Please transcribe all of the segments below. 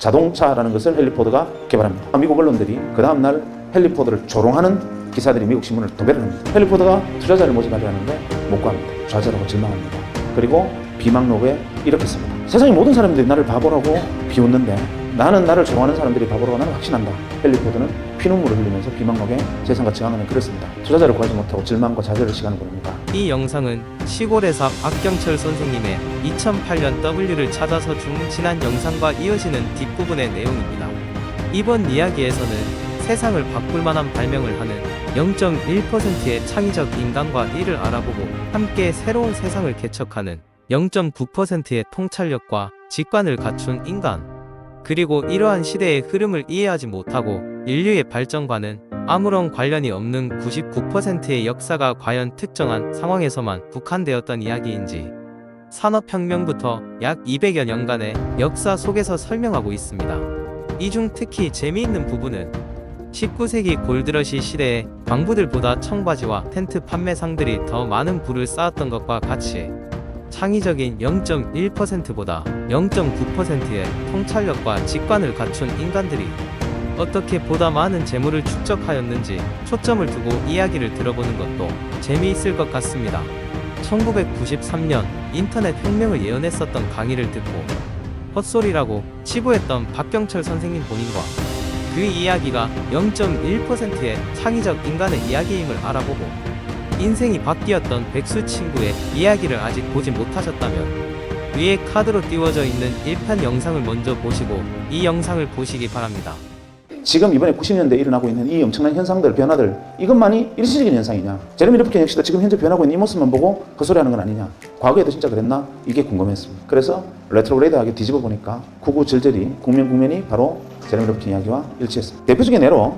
자동차라는 것을 헨리 포드가 개발합니다. 미국 언론들이 그 다음날 헨리 포드를 조롱하는 기사들이 미국 신문을 도배를 합니다. 헨리 포드가 투자자를 모집하려 하는데 못 구합니다. 좌절하고 절망합니다. 그리고 비망록에 이렇게 씁니다. 세상의 모든 사람들이 나를 바보라고 비웃는데 나는 나를 조롱하는 사람들이 바보라고 나는 확신한다. 헨리 포드는 피눈물을 흘리면서 비망록에 세상과 저항하는 글을 씁니다. 투자자를 구하지 못하고 절망과 좌절의 시간을 보냅니다. 이 영상은 시골에서 박경철 선생님의 2008년 W를 찾아서 중 지난 영상과 이어지는 뒷부분의 내용입니다. 이번 이야기에서는 세상을 바꿀 만한 발명을 하는 0.1%의 창의적 인간과 이를 알아보고 함께 새로운 세상을 개척하는 0.9%의 통찰력과 직관을 갖춘 인간, 그리고 이러한 시대의 흐름을 이해하지 못하고 인류의 발전과는 아무런 관련이 없는 99%의 역사가 과연 특정한 상황에서만 국한되었던 이야기인지 산업혁명부터 약 200여 년간의 역사 속에서 설명하고 있습니다. 이 중 특히 재미있는 부분은 19세기 골드러시 시대에 광부들보다 청바지와 텐트 판매상들이 더 많은 부를 쌓았던 것과 같이 창의적인 0.1%보다 0.9%의 통찰력과 직관을 갖춘 인간들이 어떻게 보다 많은 재물을 축적하였는지 초점을 두고 이야기를 들어보는 것도 재미있을 것 같습니다. 1993년 인터넷 혁명을 예언했었던 강의를 듣고 헛소리라고 치부했던 박경철 선생님 본인과 그 이야기가 0.1%의 창의적 인간의 이야기임을 알아보고 인생이 바뀌었던 백수 친구의 이야기를 아직 보지 못하셨다면 위에 카드로 띄워져 있는 1편 영상을 먼저 보시고 이 영상을 보시기 바랍니다. 지금 이번에 90년대에 일어나고 있는 이 엄청난 현상들, 변화들, 이것만이 일시적인 현상이냐? 제레미 러프킨 역시도 지금 현재 변하고 있는 이 모습만 보고 헛소리하는 건 아니냐? 과거에도 진짜 그랬나? 이게 궁금했습니다. 그래서 레트로그레이드하게 뒤집어 보니까 구구절절히 국면이 바로 제레미 러프킨 이야기와 일치했습니다. 대표적인 예로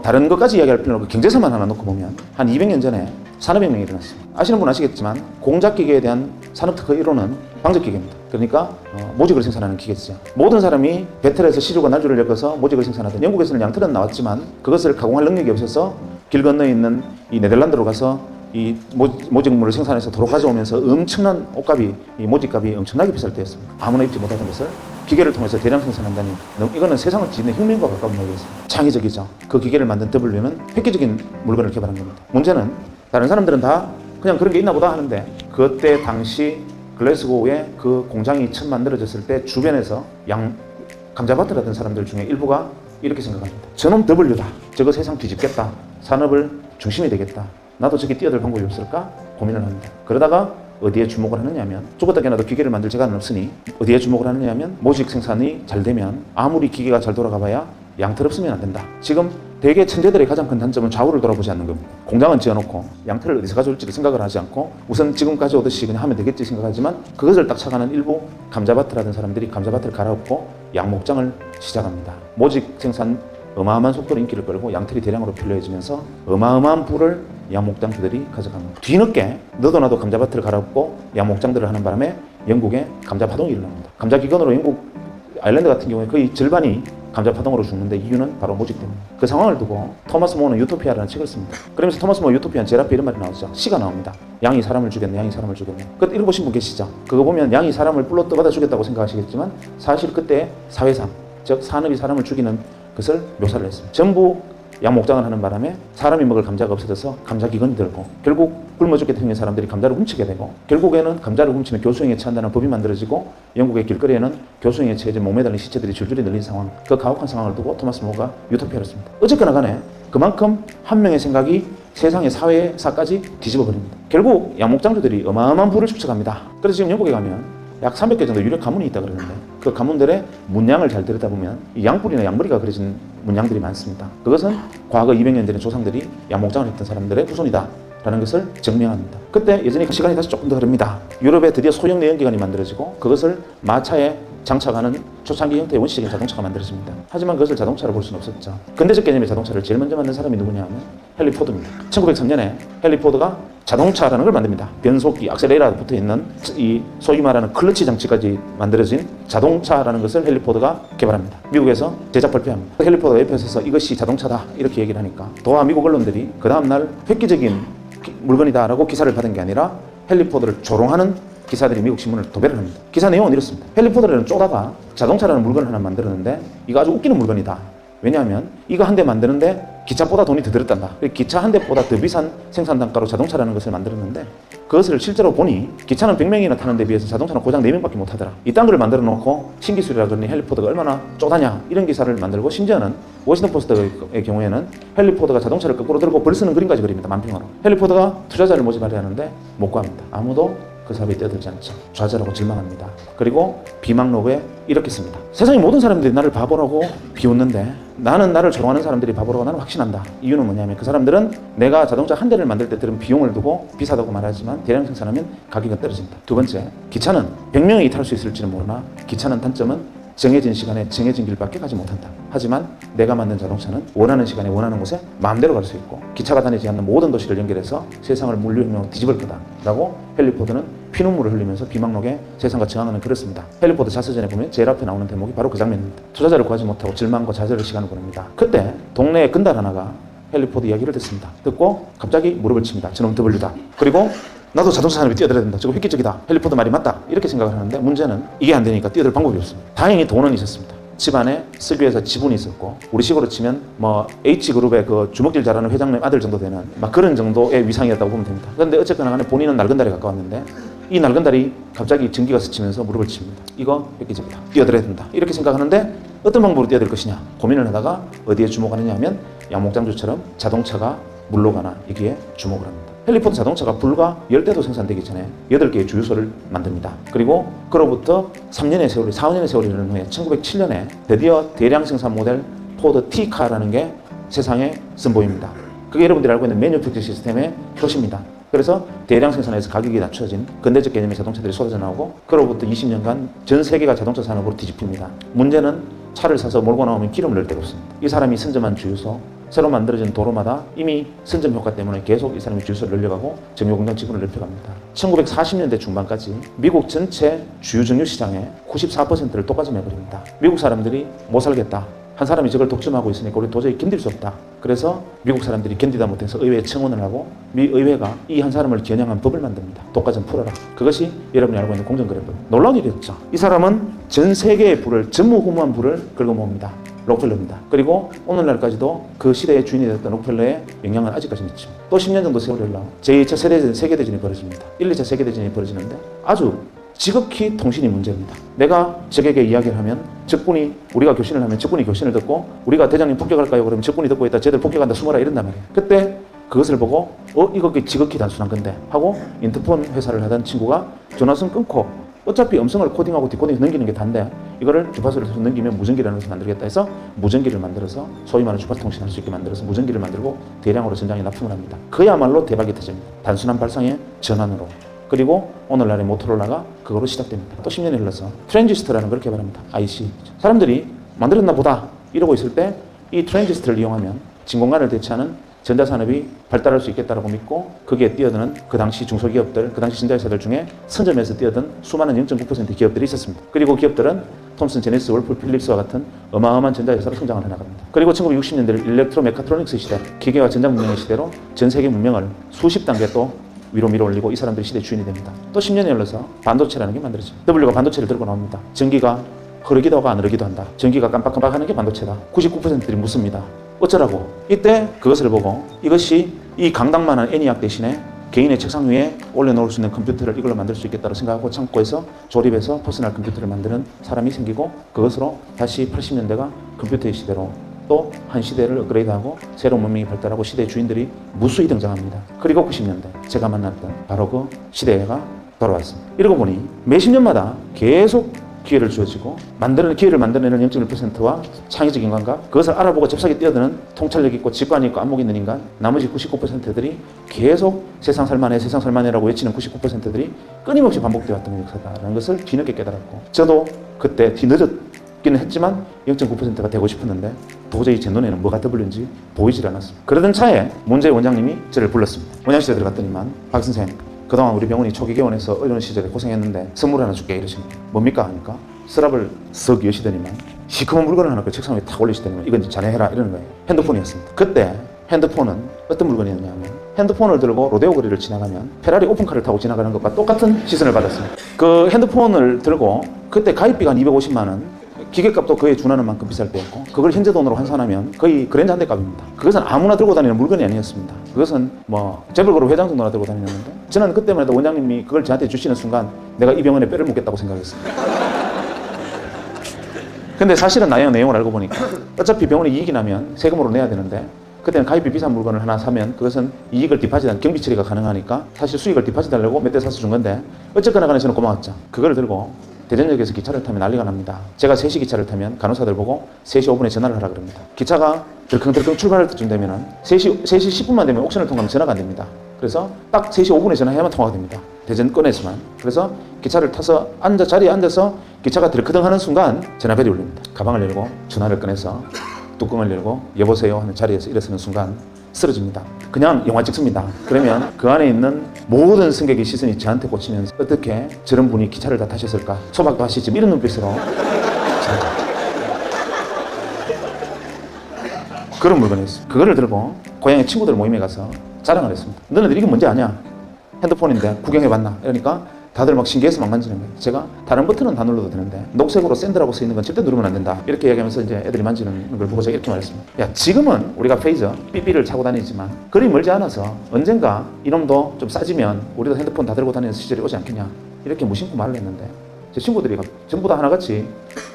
다른 것까지 이야기할 필요는 없고 경제사만 하나 놓고 보면 한 200년 전에 산업혁명이 일어났습니다. 아시는 분 아시겠지만 공작기계에 대한 산업특허 1호는 방적기계입니다. 그러니까 모직을 생산하는 기계죠. 모든 사람이 배틀에서 시주가 날줄을 엮어서 모직을 생산하던 영국에서는 양틀은 나왔지만 그것을 가공할 능력이 없어서 길 건너에 있는 이 네덜란드로 가서 이 모직물을 생산해서 도로 가져오면서 엄청난 옷값이, 이 모직값이 엄청나게 비쌀 때였습니다. 아무나 입지 못하던 것을 기계를 통해서 대량 생산한다니 이거는 세상을 짓는 혁명과 가까운 이야기였습니다. 창의적이죠. 그 기계를 만든 W는 획기적인 물건을 개발한 겁니다. 문제는 다른 사람들은 다 그냥 그런 게 있나 보다 하는데 그때 당시 글래스고에 그 공장이 처음 만들어졌을 때 주변에서 감자밭을 하던 사람들 중에 일부가 이렇게 생각합니다. 저놈 W다. 저거 세상 뒤집겠다. 산업을 중심이 되겠다. 나도 저기 뛰어들 방법이 없을까? 고민을 합니다. 그러다가 어디에 주목을 하느냐 하면 죽었다 깨어나도 기계를 만들 재간은 없으니 어디에 주목을 하느냐 하면 모직 생산이 잘 되면 아무리 기계가 잘 돌아가봐야 양털 없으면 안 된다. 지금 대개 천재들의 가장 큰 단점은 좌우를 돌아보지 않는 겁니다. 공장은 지어놓고 양털을 어디서 가져올지를 생각을 하지 않고 우선 지금 가져오듯이 그냥 하면 되겠지 생각하지만 그것을 딱 착안한 일부 감자밭을 하던 사람들이 감자밭을 갈아엎고 양목장을 시작합니다. 모직 생산 어마어마한 속도로 인기를 끌고 양털이 대량으로 필요해지면서 어마어마한 부를 양목장들이 가져갑니다. 뒤늦게 너도 나도 감자밭을 갈아엎고 양목장들을 하는 바람에 영국에 감자파동이 일어납니다. 감자기근으로 영국 아일랜드 같은 경우에 거의 절반이 감자파동으로 죽는데 이유는 바로 모직 때문입니다. 그 상황을 두고 토마스 모어는 유토피아라는 책을 씁니다. 그러면서 토마스 모어 유토피아는 제라피 이런 말이 나오죠. 시가 나옵니다. 양이 사람을 죽였네, 양이 사람을 죽였네. 그때 읽어보신 분 계시죠? 그거 보면 양이 사람을 불러 떠받아 죽였다고 생각하시겠지만 사실 그때 사회상, 즉 산업이 사람을 죽이는 것을 묘사를 했습니다. 전부 양목장을 하는 바람에 사람이 먹을 감자가 없어져서 감자기근이 들고 결국 굶어 죽게 생긴 사람들이 감자를 훔치게 되고 결국에는 감자를 훔치면 교수형에 처한다는 법이 만들어지고 영국의 길거리에는 교수형에 처해진 몸에 달린 시체들이 줄줄이 늘린 상황, 그 가혹한 상황을 두고 토마스 모어가 유토피아를 씁니다. 어쨌거나 간에 그만큼 한 명의 생각이 세상의 사회사까지 뒤집어 버립니다. 결국 양목장주들이 어마어마한 부를 축적합니다. 그래서 지금 영국에 가면 약 300개 정도 유력 가문이 있다 그러는데 그 가문들의 문양을 잘 들여다보면 이 양뿔이나 양머리가 그려진 문양들이 많습니다. 그것은 과거 200년 전에 조상들이 양목장을 했던 사람들의 후손이다 라는 것을 증명합니다. 그때 예전에 시간이 다시 조금 더 흐릅니다. 유럽에 드디어 소형 내연기관이 만들어지고 그것을 마차에 장착하는 초창기 형태의 원시적인 자동차가 만들어집니다. 하지만 그것을 자동차로 볼 수는 없었죠. 근대적 개념의 자동차를 제일 먼저 만든 사람이 누구냐 하면 헨리 포드입니다. 1903년에 헨리 포드가 자동차라는 걸 만듭니다. 변속기, 악셀레이터가 붙어있는 이 소위 말하는 클러치 장치까지 만들어진 자동차라는 것을 헨리 포드가 개발합니다. 미국에서 제작 발표합니다. 헨리 포드가 옆에 서서 이것이 자동차다 이렇게 얘기를 하니까 도하 미국 언론들이 그 다음날 획기적인 물건이다 라고 기사를 받은 게 아니라 헨리 포드를 조롱하는 기사들이 미국 신문을 도배를 합니다. 기사 내용은 이렇습니다. 헨리 포드라는 쪼다가 자동차라는 물건을 하나 만들었는데 이거 아주 웃기는 물건이다. 왜냐하면 이거 한 대 만드는데 기차보다 돈이 더 들었단다. 기차 한 대보다 더 비싼 생산 단가로 자동차라는 것을 만들었는데 그것을 실제로 보니 기차는 100명이나 타는 데 비해서 자동차는 고작 4명밖에 못 하더라. 이딴 걸 만들어 놓고 신기술이라 그러니 헨리 포드가 얼마나 쪼다냐 이런 기사를 만들고 심지어는 워싱턴 포스트의 경우에는 헨리 포드가 자동차를 거꾸로 들고 벌 쓰는 그림까지 그립니다. 만평으로. 헨리 포드가 투자자를 모집하려 하는데 못 구합니다. 아무도 그 사업에 뛰어들지 않죠. 좌절하고 절망합니다. 그리고 비망록에 이렇게 씁니다. 세상의 모든 사람들이 나를 바보라고 비웃는데 나는 나를 조롱하는 사람들이 바보라고 나는 확신한다. 이유는 뭐냐면 그 사람들은 내가 자동차 한 대를 만들 때 들은 비용을 두고 비싸다고 말하지만 대량 생산하면 가격은 떨어진다. 두 번째, 기차는 100명이 탈 수 있을지는 모르나 기차는 단점은 정해진 시간에 정해진 길밖에 가지 못한다. 하지만 내가 만든 자동차는 원하는 시간에 원하는 곳에 마음대로 갈 수 있고 기차가 다니지 않는 모든 도시를 연결해서 세상을 물리며 뒤집을 거다 라고 헨리 포드는 피눈물을 흘리면서 비망록에 세상과 저항하는 글을 씁니다. 헨리 포드 자서전에 보면 제일 앞에 나오는 대목이 바로 그 장면입니다. 투자자를 구하지 못하고 절망과 좌절의 시간을 보냅니다. 그때 동네에 근달 하나가 헨리 포드 이야기를 듣습니다. 듣고 갑자기 무릎을 칩니다. 저놈 W다. 그리고 나도 자동차 산업에 뛰어들어야 된다. 저거 획기적이다. 헨리 포드 말이 맞다. 이렇게 생각을 하는데 문제는 이게 안 되니까 뛰어들 방법이 없습니다. 다행히 돈은 있었습니다. 집안에 석유회사 지분이 있었고 우리 식으로 치면 뭐 H그룹의 그 주먹질 잘하는 회장님 아들 정도 되는 막 그런 정도의 위상이었다고 보면 됩니다. 그런데 어쨌거나 간에 본인은 낡은 달에 가까웠는데 이 낡은 달이 갑자기 전기가 스치면서 무릎을 칩니다. 이거 획기적이다. 뛰어들어야 된다. 이렇게 생각하는데 어떤 방법으로 뛰어들 것이냐 고민을 하다가 어디에 주목하느냐 하면 양목장주처럼 자동차가 물로 가나 여기에 주목을 합니다. 헨리 포드 자동차가 불과 10대도 생산되기 전에 8개의 주유소를 만듭니다. 그리고 그로부터 3년의 세월이 4년의 세월이 흐른 후에 1907년에 드디어 대량 생산 모델 포드 T카라는 게 세상에 선보입니다. 그게 여러분들이 알고 있는 매뉴팩처 시스템의 표시입니다. 그래서 대량 생산에서 가격이 낮춰진 근대적 개념의 자동차들이 쏟아져 나오고 그로부터 20년간 전 세계가 자동차 산업으로 뒤집힙니다. 문제는 차를 사서 몰고 나오면 기름을 넣을 데가 없습니다. 이 사람이 선점한 주유소 새로 만들어진 도로마다 이미 선점 효과 때문에 계속 이 사람이 주유소를 늘려가고 정유공장 지분을 넓혀갑니다. 1940년대 중반까지 미국 전체 주유 정유 시장의 94%를 독과점해버립니다. 미국 사람들이 못 살겠다. 한 사람이 저걸 독점하고 있으니까 우리 도저히 견딜 수 없다. 그래서 미국 사람들이 견디다 못해서 의회에 청원을 하고 미 의회가 이 한 사람을 겨냥한 법을 만듭니다. 독과점 풀어라. 그것이 여러분이 알고 있는 공정거래법. 놀라운 일이었죠. 이 사람은 전 세계의 부를 전무후무한 부를 긁어모읍니다. 록펠러입니다. 그리고 오늘날까지도 그 시대의 주인이 됐던 록펠러의 영향은 아직까지 있죠. 또 10년 정도 세월이 흘러 제2차 세계대전이 벌어집니다. 1, 2차 세계대전이 벌어지는데 아주 지극히 통신이 문제입니다. 내가 적에게 이야기를 하면 적군이 우리가 교신을 하면 적군이 교신을 듣고 우리가 대장님 폭격할까요? 그러면 적군이 듣고 있다. 쟤들 폭격한다. 숨어라 이런단 말이에요. 그때 그것을 보고 이거 지극히 단순한 건데 하고 인터폰 회사를 하던 친구가 전화선 끊고 어차피 음성을 코딩하고 디코딩해서 넘기는 게 단데 이거를 주파수를 넘기면 무전기라는 것을 만들겠다 해서 무전기를 만들어서 소위 말하는 주파수 통신할 수 있게 만들어서 무전기를 만들고 대량으로 전장에 납품을 합니다. 그야말로 대박이 터집니다. 단순한 발상의 전환으로. 그리고 오늘날의 모토로라가 그거로 시작됩니다. 또 10년이 흘러서 트랜지스터라는 걸 개발합니다. IC. 사람들이 만들었나 보다 이러고 있을 때 이 트랜지스터를 이용하면 진공관을 대체하는 전자산업이 발달할 수 있겠다고 믿고 거기에 뛰어드는 그 당시 중소기업들, 그 당시 전자회사들 중에 선점에서 뛰어든 수많은 0.9%의 기업들이 있었습니다. 그리고 기업들은 톰슨, 제네시스, 월풀, 필립스와 같은 어마어마한 전자회사로 성장을 해나갑니다. 그리고 1960년대 일렉트로 메카트로닉스 시대, 기계와 전자문명의 시대로 전 세계 문명을 수십 단계 또 위로 밀어올리고 이 사람들이 시대 주인이 됩니다. 또 10년이 흘러서 반도체라는 게 만들어집니다. W가 반도체를 들고 나옵니다. 전기가 흐르기도 하고 안 흐르기도 한다. 전기가 깜빡깜빡하는 게 반도체다. 99%들이 묻습니다. 어쩌라고? 이때 그것을 보고 이것이 이 강당만한 애니악 대신에 개인의 책상 위에 올려놓을 수 있는 컴퓨터를 이걸로 만들 수 있겠다고 생각하고 창고에서 조립해서 퍼스널 컴퓨터를 만드는 사람이 생기고 그것으로 다시 80년대가 컴퓨터의 시대로 또 한 시대를 업그레이드하고 새로운 문명이 발달하고 시대의 주인들이 무수히 등장합니다. 그리고 90년대 제가 만났던 바로 그 시대가 돌아왔습니다. 이러고 보니 몇십 년마다 계속 기회를 주어지고 기회를 만들어내는 0.1%와 창의적 인간과 그것을 알아보고 잽싸게 뛰어드는 통찰력 있고 직관이 있고 안목 있는 인간 나머지 99%들이 계속 세상 살만해라고 외치는 99%들이 끊임없이 반복되어 왔던 역사다라는 것을 뒤늦게 깨달았고 저도 그때 뒤늦었기는 했지만 0.9%가 되고 싶었는데 도저히 제 눈에는 뭐가 W인지 보이질 않았습니다. 그러던 차에 문재인 원장님이 저를 불렀습니다. 원장실에 들어갔더니만 박 선생님 그동안 우리 병원이 초기 개원해서 어려운 시절에 고생했는데 선물 하나 줄게 이러십니다. 뭡니까 하니까 서랍을 썩 여시더니만 시커먼 물건을 하나 그 책상 위에 탁 올리시더니만 이건 자네 해라 이러는 거예요. 핸드폰이었습니다. 그때 핸드폰은 어떤 물건이었냐면 핸드폰을 들고 로데오 거리를 지나가면 페라리 오픈카를 타고 지나가는 것과 똑같은 시선을 받았습니다. 그 핸드폰을 들고 그때 가입비가 한 250만 원, 기계값도 그에 준하는 만큼 비쌀 때였고 그걸 현재 돈으로 환산하면 거의 그랜저 한 대 값입니다. 그것은 아무나 들고 다니는 물건이 아니었습니다. 그것은 뭐 재벌그룹 회장 정도나 들고 다니는데 저는 그때만 해도 원장님이 그걸 저한테 주시는 순간 내가 이 병원에 뼈를 묻겠다고 생각했습니다. 근데 사실은 내용을 알고 보니까 어차피 병원에 이익이 나면 세금으로 내야 되는데 그때는 가입비 비싼 물건을 하나 사면 그것은 이익을 디파짓한 경비 처리가 가능하니까 사실 수익을 디파짓하려고 몇 대 사서 준 건데 어쨌거나 간에 저는 고마웠죠. 그걸 들고 대전역에서 기차를 타면 난리가 납니다. 제가 3시 기차를 타면 간호사들 보고 3시 5분에 전화를 하라 그럽니다. 기차가 덜컹덜컹 출발할 때쯤 되면은 3시 10분만 되면 옥션을 통과하면 전화가 안 됩니다. 그래서 딱 3시 5분에 전화해야만 통화가 됩니다. 대전권에서만. 그래서 기차를 타서 자리에 앉아서 기차가 덜컹덜컹 하는 순간 전화벨이 울립니다. 가방을 열고 전화를 꺼내서 뚜껑을 열고 여보세요 하는 자리에서 일어서는 순간 쓰러집니다. 그냥 영화 찍습니다. 그러면 그 안에 있는 모든 승객의 시선이 저한테 꽂히면서 어떻게 저런 분이 기차를 다 타셨을까? 소박도 하시지 이런 눈빛으로 그런 물건이었어요. 그거를 들고 고향의 친구들 모임에 가서 자랑을 했습니다. 너네들 이게 뭔지 아냐? 핸드폰인데 구경해봤나? 이러니까 다들 막 신기해서 막 만지는 거예요. 제가 다른 버튼은 다 눌러도 되는데 녹색으로 샌드라고 쓰이는 건 절대 누르면 안 된다. 이렇게 이야기하면서 이제 애들이 만지는 걸 보고 제가 이렇게 말했습니다. 야, 지금은 우리가 페이저, 삐삐를 차고 다니지만 그리 멀지 않아서 언젠가 이놈도 좀 싸지면 우리도 핸드폰 다 들고 다니는 시절이 오지 않겠냐. 이렇게 무심코 말을 했는데 제 친구들이 전부 다 하나같이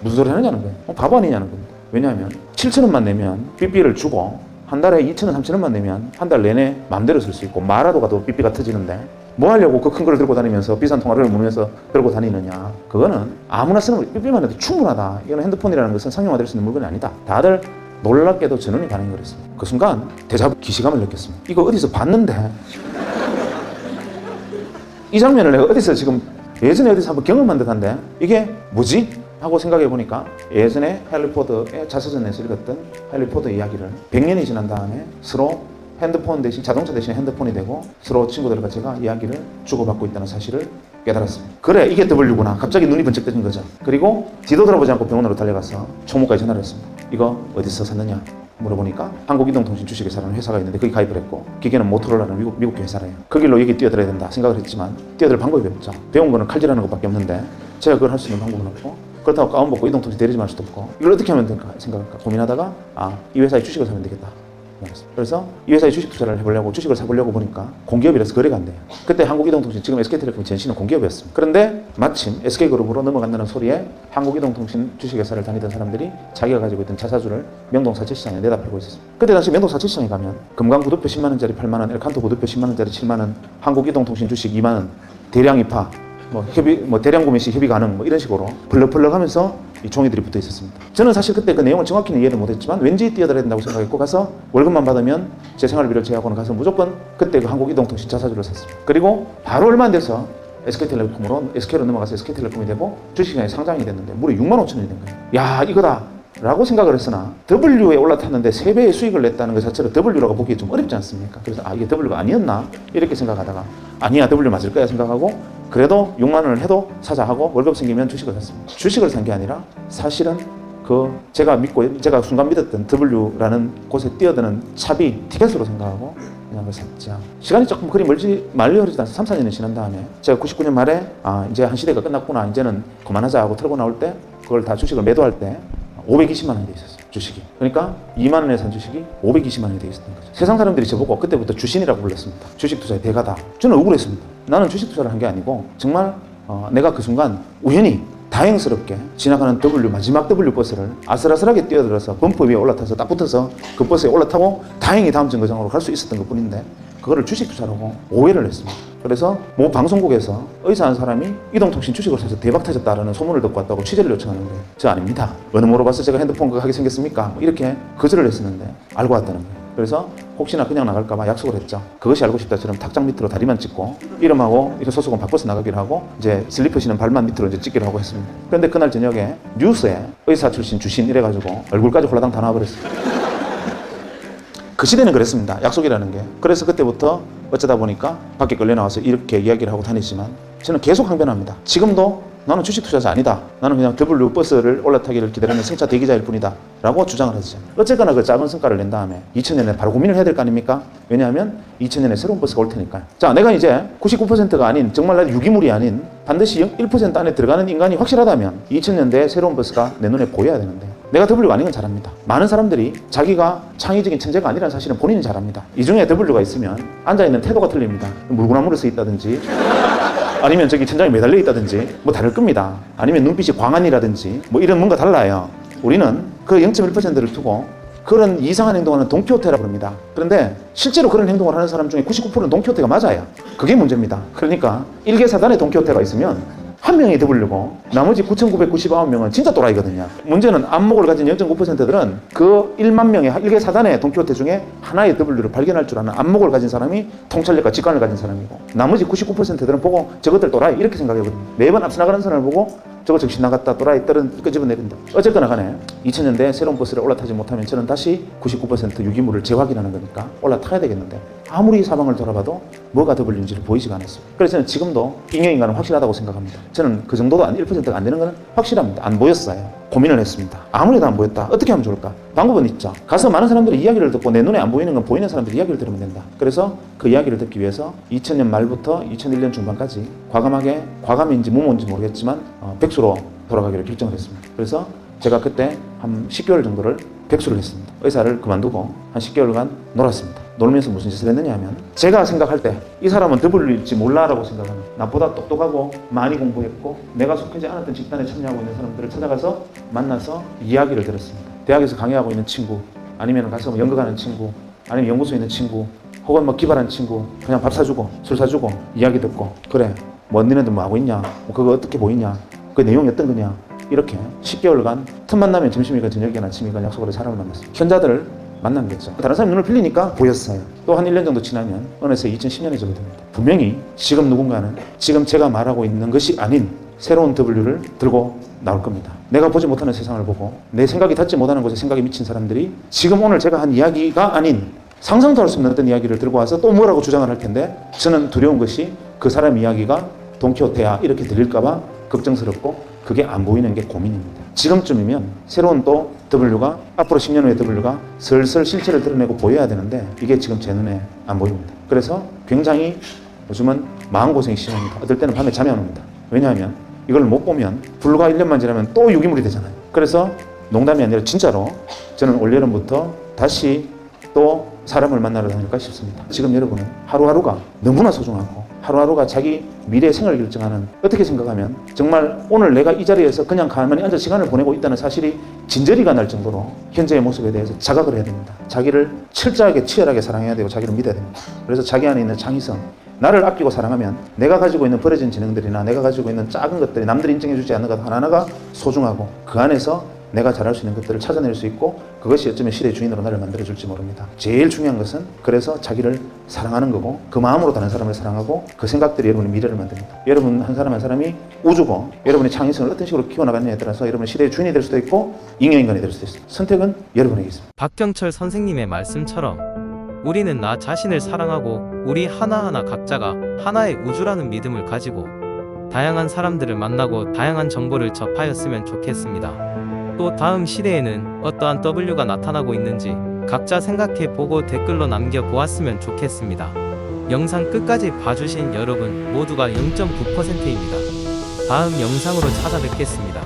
무슨 소리 하느냐는 거예요. 바보 아니냐는 겁니다. 왜냐하면 7,000원만 내면 삐삐를 주고 한 달에 2,000원, 3,000원만 내면 한 달 내내 마음대로 쓸 수 있고 마라도 가도 삐삐가 터지는데 뭐 하려고 그 큰 걸 들고 다니면서 비싼 통화를 물면서 들고 다니느냐. 그거는 아무나 쓰는 거 삐삐만 해도 충분하다. 이거는 핸드폰이라는 것은 상용화될 수 있는 물건이 아니다. 다들 놀랍게도 전원이 반응이 그랬습니다. 그 순간 대자부 기시감을 느꼈습니다. 이거 어디서 봤는데 이 장면을 내가 어디서 지금 예전에 어디서 한번 경험한 듯한데 이게 뭐지? 하고 생각해 보니까 예전에 해리포터의 자서전에서 읽었던 해리포터 이야기를 100년이 지난 다음에 서로 핸드폰 대신 자동차 대신 핸드폰이 되고 서로 친구들과 제가 이야기를 주고받고 있다는 사실을 깨달았습니다. 그래 이게 W구나. 갑자기 눈이 번쩍 뜨는 거죠. 그리고 뒤도 돌아보지 않고 병원으로 달려가서 총무과에 전화를 했습니다. 이거 어디서 샀느냐 물어보니까 한국이동통신 주식회사라는 회사가 있는데 거기 가입을 했고 기계는 모토로라는 미국 회사래요. 그 길로 여기 뛰어들어야 된다 생각을 했지만 뛰어들 방법이 없죠. 배운 거는 칼질하는 것밖에 없는데 제가 그걸 할 수 있는 방법은 없고 그렇다고 가운 벗고 이동통신 대리점 할 수도 없고 이걸 어떻게 하면 될까 생각할까 고민하다가 이 회사의 주식을 사면 되겠다. 그래서 이 회사에 주식 투자를 해보려고 주식을 사보려고 보니까 공기업이라서 거래가 안 돼요. 그때 한국이동통신 지금 SK텔레콤 전신은 공기업이었습니다. 그런데 마침 SK그룹으로 넘어간다는 소리에 한국이동통신 주식회사를 다니던 사람들이 자기가 가지고 있던 자사주를 명동 사채시장에 내다 팔고 있었습니다. 그때 당시 명동 사채시장에 가면 금강 구두표 10만원짜리 8만원, 엘칸토 구두표 10만원짜리 7만원, 한국이동통신 주식 2만원, 대량 입하 대량 구매 시 협의 가능 이런 식으로 벌럭벌럭 하면서 이 종이들이 붙어 있었습니다. 저는 사실 그때 그 내용을 정확히는 이해를 못했지만 왠지 뛰어들어야 된다고 생각했고 가서 월급만 받으면 제 생활비를 제외하고는 가서 무조건 그때 그 한국이동통신 자사주를 샀습니다. 그리고 바로 얼마 안 돼서 SK로 넘어가서 SK텔레콤이 되고 주식시장에 상장이 됐는데 무려 6만 5천 원이 된 거예요. 야 이거다 라고 생각을 했으나 W에 올라탔는데 3배의 수익을 냈다는 것 자체로 W라고 보기 좀 어렵지 않습니까? 그래서 이게 W가 아니었나? 이렇게 생각하다가 아니야 W 맞을 거야 생각하고 그래도 6만 원을 해도 사자 하고 월급 생기면 주식을 샀습니다. 주식을 산 게 아니라 사실은 제가 순간 믿었던 W라는 곳에 뛰어드는 차비 티켓으로 생각하고 그냥 그걸 샀죠. 시간이 조금 그리 말리 흐르지 않아서 3, 4년이 지난 다음에 제가 99년 말에 이제 한 시대가 끝났구나 이제는 그만하자 하고 털고 나올 때 그걸 다 주식을 매도할 때 520만 원이 돼 있었어요. 주식이. 그러니까 2만 원에 산 주식이 520만 원이 돼 있었던 거죠. 세상 사람들이 저보고 그때부터 주신이라고 불렀습니다. 주식 투자의 대가다. 저는 억울했습니다. 나는 주식 투자를 한 게 아니고 정말 내가 그 순간 우연히 다행스럽게 지나가는 마지막 W 버스를 아슬아슬하게 뛰어들어서 범퍼 위에 올라타서 딱 붙어서 그 버스에 올라타고 다행히 다음 정거장으로 갈 수 있었던 것 뿐인데 그거를 주식 투자라고 오해를 했습니다. 그래서 모 방송국에서 의사한 사람이 이동통신 주식을 사서 대박 터졌다라는 소문을 듣고 왔다고 취재를 요청하는 거예요. 저 아닙니다. 어느 물어봐서 제가 핸드폰 그거 하게 생겼습니까? 이렇게 거절을 했었는데 알고 왔다는 거예요. 그래서 혹시나 그냥 나갈까봐 약속을 했죠. 그것이 알고 싶다처럼 탁장 밑으로 다리만 찍고 이름하고 이런 소속은 바꿔서 나가기로 하고 이제 슬리퍼 신은 발만 밑으로 이제 찍기로 하고 했습니다. 그런데 그날 저녁에 뉴스에 의사 출신 주신 이래가지고 얼굴까지 홀라당 다 나와버렸어요. 그 시대는 그랬습니다. 약속이라는 게. 그래서 그때부터 어쩌다 보니까 밖에 끌려나와서 이렇게 이야기를 하고 다니지만 저는 계속 항변합니다. 지금도 나는 주식 투자자 아니다. 나는 그냥 W 버스를 올라타기를 기다리는 승차 대기자일 뿐이다. 라고 주장을 하죠. 어쨌거나 그 작은 성과를 낸 다음에 2000년에 바로 고민을 해야 될 거 아닙니까? 왜냐하면 2000년에 새로운 버스가 올 테니까요. 자, 내가 이제 99%가 아닌 정말 유기물이 아닌 반드시 1% 안에 들어가는 인간이 확실하다면 2000년대에 새로운 버스가 내 눈에 보여야 되는데 내가 W가 아닌 건 잘 압니다. 많은 사람들이 자기가 창의적인 천재가 아니라는 사실은 본인이 잘 압니다. 이 중에 W가 있으면 앉아있는 태도가 틀립니다. 물구나무를 서 있다든지 아니면 저기 천장에 매달려 있다든지 뭐 다를 겁니다. 아니면 눈빛이 광안이라든지 뭐 이런 뭔가 달라요. 우리는 그 0.1%를 두고 그런 이상한 행동을 하는 돈키호테라고 합니다. 그런데 실제로 그런 행동을 하는 사람 중에 99%는 돈키호테가 맞아요. 그게 문제입니다. 그러니까 일개사단에 돈키호테가 있으면 한 명이 W고 나머지 9,999명은 진짜 또라이거든요. 문제는 안목을 가진 0.9%들은 그 1만 명의 일개 사단의 돈키호테 중에 하나의 W를 발견할 줄 아는 안목을 가진 사람이 통찰력과 직관을 가진 사람이고 나머지 99%들은 보고 저것들 또라이 이렇게 생각하거든요. 매번 앞서 나가는 사람을 보고 저거 정신 나갔다 또라이 떨은 끄집어내린다. 어쨌거나 간에 2000년대 새로운 버스를 올라타지 못하면 저는 다시 99% 유기물을 재확인하는 거니까 올라타야 되겠는데 아무리 사방을 돌아봐도 뭐가 W인지를 보이지가 않았어요. 그래서 저는 지금도 인형인간은 확실하다고 생각합니다. 저는 그 정도도 1%가 안 되는 건 확실합니다. 안 보였어요. 고민을 했습니다. 아무래도 안 보였다. 어떻게 하면 좋을까? 방법은 있죠. 가서 많은 사람들이 이야기를 듣고 내 눈에 안 보이는 건 보이는 사람들이 이야기를 들으면 된다. 그래서 그 이야기를 듣기 위해서 2000년 말부터 2001년 중반까지 과감인지 무모인지 모르겠지만 백수로 돌아가기로 결정을 했습니다. 그래서 제가 그때 한 10개월 정도를 백수를 했습니다. 의사를 그만두고 한 10개월간 놀았습니다. 놀면서 무슨 짓을 했느냐 하면 제가 생각할 때 이 사람은 W일지 몰라라고 생각하는 나보다 똑똑하고 많이 공부했고 내가 속하지 않았던 집단에 참여하고 있는 사람들을 찾아가서 만나서 이야기를 들었습니다. 대학에서 강의하고 있는 친구 아니면 가서 뭐 연극하는 친구 아니면 연구소에 있는 친구 혹은 뭐 기발한 친구 그냥 밥 사주고 술 사주고 이야기 듣고 그래 뭐 니네들 뭐 하고 있냐 뭐 그거 어떻게 보이냐 그 내용이 어떤 거냐 이렇게 10개월간 틈만 나면 점심이건 저녁이건 아침이건 약속을 해서 사람을 만났습니다. 현자들을 만난 거죠. 다른 사람 눈을 빌리니까 보였어요. 또 한 1년 정도 지나면 어느새 2010년이 적이 됩니다. 분명히 지금 누군가는 지금 제가 말하고 있는 것이 아닌 새로운 W를 들고 나올 겁니다. 내가 보지 못하는 세상을 보고 내 생각이 닿지 못하는 곳에 생각이 미친 사람들이 지금 오늘 제가 한 이야기가 아닌 상상도 할 수 없는 어떤 이야기를 들고 와서 또 뭐라고 주장을 할 텐데 저는 두려운 것이 그 사람 이야기가 돈키호테야 이렇게 들릴까 봐 걱정스럽고 그게 안 보이는 게 고민입니다. 지금쯤이면 새로운 또 W가 앞으로 10년 후에 W가 슬슬 실체를 드러내고 보여야 되는데 이게 지금 제 눈에 안 보입니다. 그래서 굉장히 요즘은 마음고생이 심합니다. 어떨 때는 밤에 잠이 안 옵니다. 왜냐하면 이걸 못 보면 불과 1년만 지나면 또 유기물이 되잖아요. 그래서 농담이 아니라 진짜로 저는 올여름부터 다시 또 사람을 만나러 다닐까 싶습니다. 지금 여러분은 하루하루가 너무나 소중하고 하루하루가 자기 미래의 생을 결정하는 어떻게 생각하면 정말 오늘 내가 이 자리에서 그냥 가만히 앉아 시간을 보내고 있다는 사실이 진저리가 날 정도로 현재의 모습에 대해서 자각을 해야 됩니다. 자기를 철저하게 치열하게 사랑해야 되고 자기를 믿어야 됩니다. 그래서 자기 안에 있는 창의성 나를 아끼고 사랑하면 내가 가지고 있는 버려진 지능들이나 내가 가지고 있는 작은 것들이 남들이 인정해주지 않는 것 하나하나가 소중하고 그 안에서 내가 잘할 수 있는 것들을 찾아낼 수 있고 그것이 어쩌면 시대의 주인으로 나를 만들어줄지 모릅니다. 제일 중요한 것은 그래서 자기를 사랑하는 거고 그 마음으로 다른 사람을 사랑하고 그 생각들이 여러분의 미래를 만듭니다. 여러분 한 사람 한 사람이 우주고 여러분의 창의성을 어떤 식으로 키워나가느냐에 따라서 여러분의 시대의 주인이 될 수도 있고 잉여인간이 될 수도 있습니다. 선택은 여러분에게 있습니다. 박경철 선생님의 말씀처럼 우리는 나 자신을 사랑하고 우리 하나하나 각자가 하나의 우주라는 믿음을 가지고 다양한 사람들을 만나고 다양한 정보를 접하였으면 좋겠습니다. 또 다음 시대에는 어떠한 W가 나타나고 있는지 각자 생각해보고 댓글로 남겨보았으면 좋겠습니다. 영상 끝까지 봐주신 여러분 모두가 0.9%입니다. 다음 영상으로 찾아뵙겠습니다.